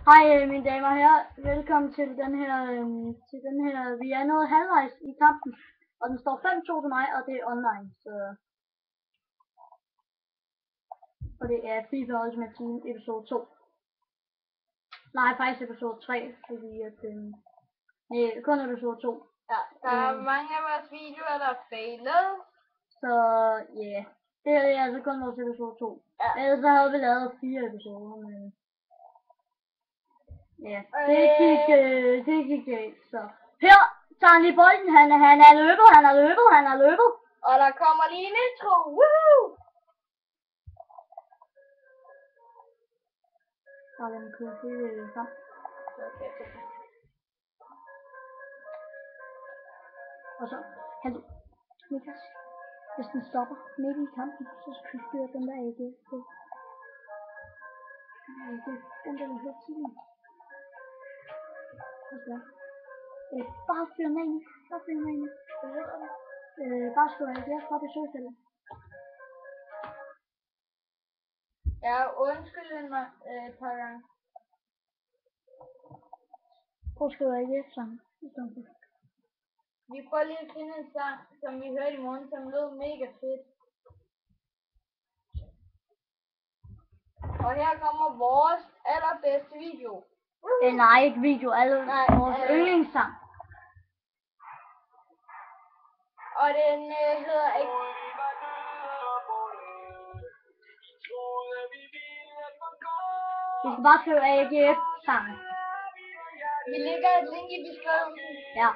Hej mine damer og herrer, velkommen til den her, vi er nået halvvejs i kampen, og den står 5-2 til mig, og det er online, så... Og det er FIFA Ultimate Team episode 2. Nej, faktisk episode 3, fordi at, nej, kun episode 2. Ja, der er mange af vores videoer, der er fejlet. Så, ja, yeah. Det er altså kun vores episode 2. Ja. Ellers så havde vi lavet 4 episoder, men... Ja, det gik galt, så. Her tager han lige bolden, han er løbet. Og der kommer lige en intro, woohoo! Så lad mig køre det frem. Og så, hallo, Niklas, hvis den stopper midt i kampen, så styrer den der ikke på. Den der vil høre tiden. Bare fyr med ind. Bare slå af det fra besøgsfældet. Ja, undskyld mig et par gange. Prøv at skrive af det sammen. Vi prøver lige at finde en sang, som vi hørte i morgen, som lød mega fedt. Og her kommer vores allerbedste video. Nej, ikke video, vores yndlingssang. Og den hedder ikke... Vi skal bare skrive AGF-sang. Vi lægger et link i beskrivelsen. Ja.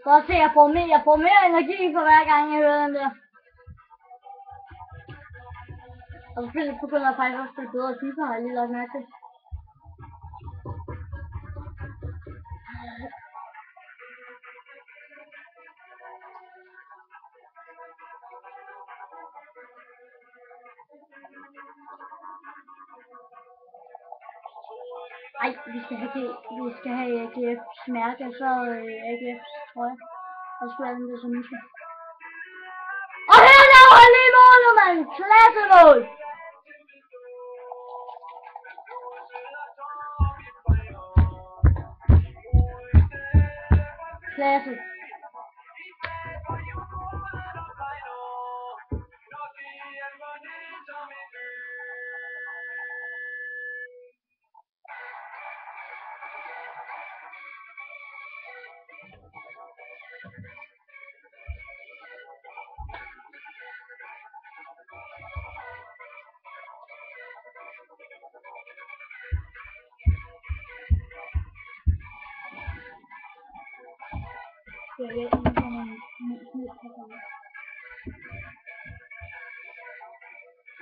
Prøv at se, jeg får mere energi for hver gang jeg hører den der. Og selvfølgelig begynder jeg faktisk også at spille bedre FIFA, har jeg lige lagt mærke til. Ej, vi skal have AGF's mærke, og så AGF's trøje. Og så skal jeg det som mission. Og her laver han lige målet, mand! Klassemål! Klasse.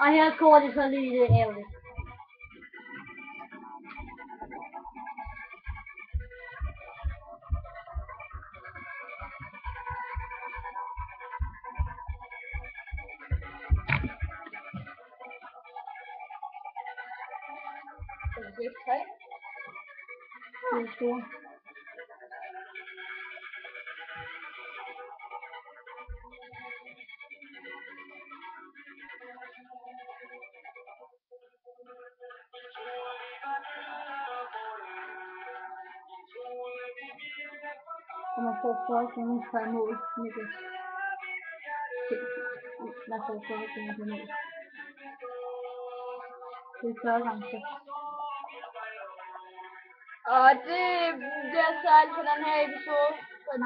Og her scorer de så lige det ærgerligt. Det er 3. Det er store. Og man får 40 kroner per mål, Niklas. Man får 40 kroner per mål. Det er 40 gange 6. Og det bliver så alt for den her episode.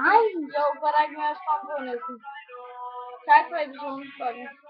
Nej! Jo, for der er ikke mere strøm på næsten. Tak for episoden, folkens.